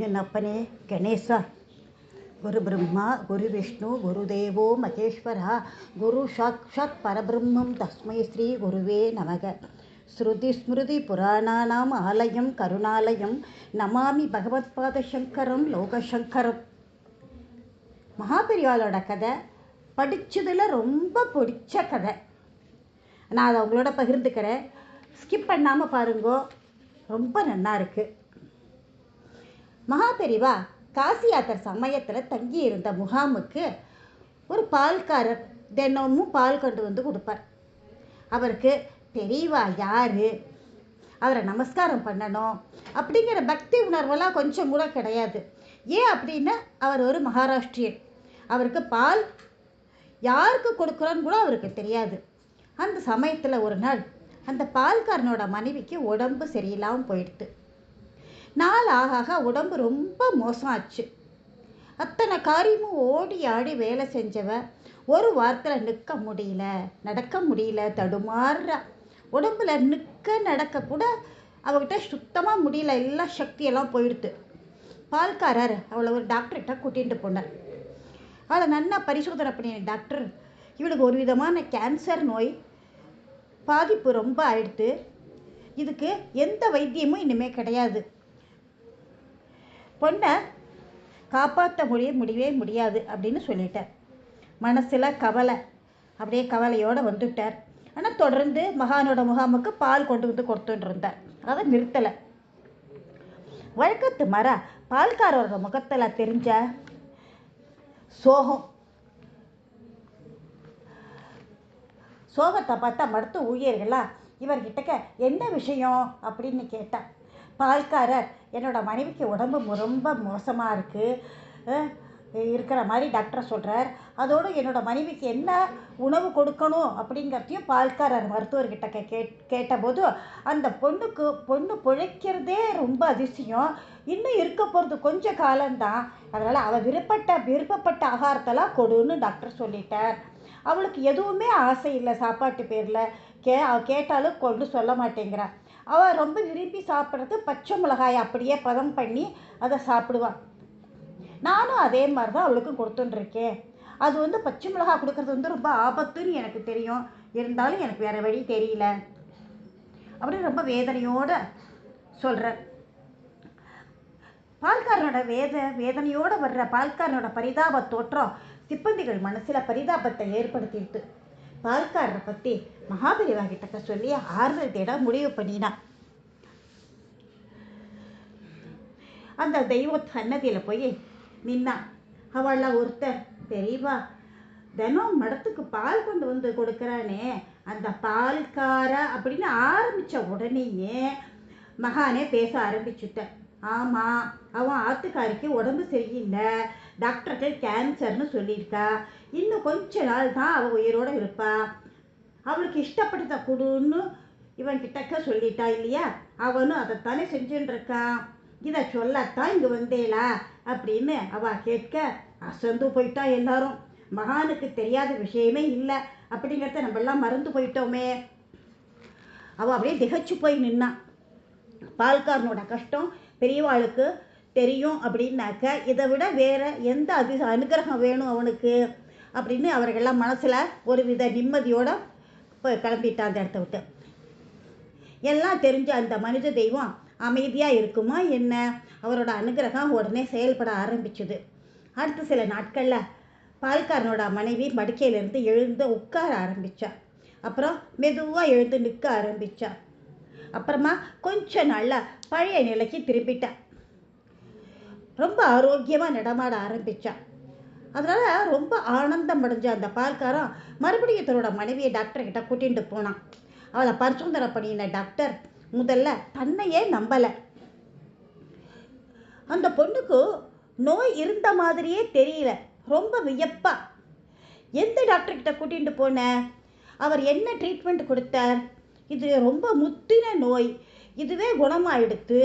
என் அப்பனே கணேசா, குரு பிரம்மா குரு விஷ்ணு குருதேவோ மகேஸ்வரா, குரு சாக்ஷாத் பரபிரம்மம் தஸ்மை ஸ்ரீ குருவே நமக. ஸ்ருதி ஸ்மிருதி புராணானாம் ஆலயம் கருணாலயம் நமாமி பகவத்பாத சங்கரம் லோகசங்கரம். மகாபெரிவாளோட கதை படித்ததில் ரொம்ப பிடிச்ச கதை. நான் அதை அவங்களோட பகிர்ந்துக்கிறேன். ஸ்கிப் பண்ணாமல் பாருங்கோ, ரொம்ப நல்லா இருக்குது. மகாபெரிவா காசி யாத்திரை சமயத்தில் தங்கி இருந்த முகாமுக்கு ஒரு பால்காரர் தினமும் பால் கொண்டு வந்து கொடுப்பார். அவருக்கு பெரியவா யார், அவரை நமஸ்காரம் பண்ணணும் அப்படிங்கிற பக்தி உணர்வெல்லாம் கொஞ்சம் கூட கிடையாது. ஏன் அப்படின்னா அவர் ஒரு மகாராஷ்டிரியன். அவருக்கு பால் யாருக்கு கொடுக்குறோன்னு கூட அவருக்கு தெரியாது. அந்த சமயத்தில் ஒரு நாள் அந்த பால்காரனோட மனைவிக்கு உடம்பு சரியில்லாமல் போயிடுது. நாள் ஆக உடம்பு ரொம்ப மோசம் ஆச்சு. அத்தனை காரியமும் ஓடி ஆடி வேலை செஞ்சவ ஒரு வாரத்தில் நிற்க முடியல, நடக்க முடியல, தடுமாறுறா. உடம்புல நிற்க நடக்க கூட அவகிட்ட சுத்தமாக முடியல, எல்லாம் சக்தியெல்லாம் போயிடுது. பால்காரர் அவளை ஒரு டாக்டர்கிட்ட கூட்டிகிட்டு போனார். அவளை நல்லா பரிசோதனை பண்ணின டாக்டர், இவளுக்கு ஒரு விதமான கேன்சர் நோய் பாதிப்பு ரொம்ப ஆயிடுத்து, இதுக்கு எந்த வைத்தியமும் இனிமேல் கிடையாது, பொண்ணை காப்பாற்ற முடியவே முடியாது அப்படின்னு சொல்லிட்டார். மனசில் கவலை, அப்படியே கவலையோடு வந்துட்டார். ஆனால் தொடர்ந்து மகானோட முகாமுக்கு பால் கொண்டு வந்து கொடுத்துட்டு இருந்தார். அதை நிறுத்தலை. வழக்கத்து மர பால்காரோட முகத்தில் தெரிஞ்ச சோகத்தை பார்த்தா மருத்துவ ஊழியர்களாக இவர்கிட்டக்க என்ன விஷயம் அப்படின்னு கேட்டார். பால்காரர், என்னோட மனைவிக்கு உடம்பு ரொம்ப மோசமாக இருக்கிற மாதிரி டாக்டர் சொல்கிறார். அதோடு என்னோட மனைவிக்கு என்ன உணவு கொடுக்கணும் அப்படிங்கிறதையும் பால்காரர் மருத்துவர்கிட்ட கேட்டபோது, அந்த பொண்ணு பிழைக்கிறதே ரொம்ப அதிசயம், இன்னும் இருக்க போகிறது கொஞ்சம் காலம்தான், அதனால் அவள் விருப்பப்பட்ட ஆகாரத்தெல்லாம் கொடுன்னு டாக்டர் சொல்லிட்டார். அவளுக்கு எதுவுமே ஆசை இல்லை சாப்பாட்டு பேரில், கேட்டாலும் கொண்டு சொல்ல மாட்டேங்கிறாள். அவள் ரொம்ப விரும்பி சாப்பிட்றது பச்சை மிளகாயை அப்படியே பதம் பண்ணி அதை சாப்பிடுவாள். நானும் அதே மாதிரி தான் அவளுக்கும் கொடுத்துட்டுருக்கேன். அது பச்சை மிளகாய் கொடுக்கறது ரொம்ப ஆபத்துன்னு எனக்கு தெரியும், இருந்தாலும் எனக்கு வேறு வழி தெரியல அப்படின்னு ரொம்ப வேதனையோடு சொல்கிறார். பால்காரனோட வேதனையோடு வர்ற பால்காரனோட பரிதாப தோற்றம் சிப்பந்திகள் மனசில் பரிதாபத்தை ஏற்படுத்திட்டு பால்காரரை பற்றி மகாபெரிவா கிட்ட சொல்லி ஆறுதல் தேட முடிவு பண்ணினான். அந்த தெய்வ சன்னதியில் போய் நின்னா. அவள ஒருத்தர், பெரியவா தினம் மடத்துக்கு பால் கொண்டு வந்து கொடுக்குறானே அந்த பால்கார அப்படின்னு ஆரம்பித்த உடனேயே மகானே பேச ஆரம்பிச்சுட்டார். ஆமாம், அவன் ஆத்துக்காரிக்கு உடம்பு சரியில்லை, டாக்டர்கள் கேன்சர்னு சொல்லியிருக்கா, இன்னும் கொஞ்ச நாள் தான் அவள் உயிரோடு இருப்பா, அவளுக்கு இஷ்டப்பட்டதை கொடுன்னு இவன் கிட்டக்க சொல்லிட்டா இல்லையா, அவனும் அதைத்தானே செஞ்சுன்னு இருக்கான், இதை சொல்லத்தான் இங்கே வந்தேலா அப்படின்னு அவள் கேட்க அசந்து போயிட்டா. எல்லாரும் மகானுக்கு தெரியாத விஷயமே இல்லை அப்படிங்கிறத நம்மெல்லாம் மறந்து போயிட்டோமே. அவள் அப்படியே திகச்சு போய் நின்னான். பால்காரனோட கஷ்டம் பெரியவாளுக்கு தெரியும் அப்படின்னாக்க இதை விட வேற எந்த அனுகிரகம் வேணும் அவனுக்கு அப்படின்னு அவர்கள்லாம் மனசில் ஒரு வித நிம்மதியோடு கிளம்பிட்டான் அந்த இடத்த விட்டு. எல்லாம் தெரிஞ்ச அந்த மனித தெய்வம் அமைதியாக இருக்குமா என்ன, அவரோட அனுகிரகம் உடனே செயல்பட ஆரம்பிச்சுது. அடுத்த சில நாட்களில் பால்காரனோட மனைவி மடிக்கையிலேருந்து எழுந்து உட்கார ஆரம்பித்தா. அப்புறம் மெதுவாக எழுந்து நிற்க ஆரம்பித்தா. அப்புறமா கொஞ்ச நாளில் பழைய நிலைக்கு திரும்பிட்டா. ரொம்ப ஆரோக்கியமாக நடமாட ஆரம்பித்தா. அதனால் ரொம்ப ஆனந்தம் அடைஞ்ச அந்த பால்காரன் மறுபடியும் தன்னோட மனைவியை டாக்டர்கிட்ட கூட்டிகிட்டு போனான். அவளை பரிசோதனை பண்ணின டாக்டர் முதல்ல தன்னையே நம்பலை. அந்த பொண்ணுக்கு நோய் இருந்த மாதிரியே தெரியல, ரொம்ப வியப்பா. எந்த டாக்டர்கிட்ட கூட்டிகிட்டு போன, அவர் என்ன ட்ரீட்மெண்ட் கொடுத்தார், இது ரொம்ப முத்தின நோய், இதுவே குணமாயிடுத்து,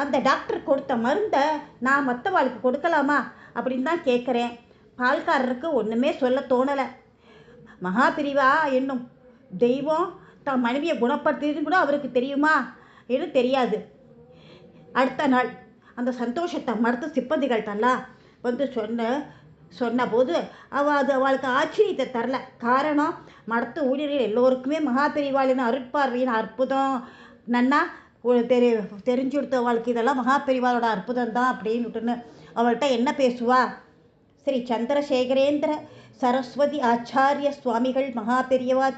அந்த டாக்டர் கொடுத்த மருந்தை நான் மற்றவாளுக்கு கொடுக்கலாமா அப்படின்னு தான் கேட்குறேன். பால்காரருக்கு ஒன்றுமே சொல்ல தோணலை. மகாபிரிவா என்னும் தெய்வம் தன் மனைவியை குணப்படுத்தின்னு கூட அவருக்கு தெரியுமா என்று தெரியாது. அடுத்த நாள் அந்த சந்தோஷத்தை மடுத்து சிப்பந்திகள்கிட்டலாம் வந்து சொன்னபோது அது அவளுக்கு ஆச்சரியத்தை தரல. காரணம், மடத்து ஊழியர்கள் எல்லோருக்குமே மகா பெரிவாளின் அருட்பார்வையின் அற்புதம் நன்னா தெரிஞ்சு கொடுத்த அவளுக்கு இதெல்லாம் மகா பெரிவாளோட அற்புதம் தான் அப்படின்னுட்டுன்னு அவள்கிட்ட என்ன பேசுவா? ஸ்ரீ சந்திரசேகரேந்திர சரஸ்வதி ஆச்சாரிய சுவாமிகள் மகா பெரியவா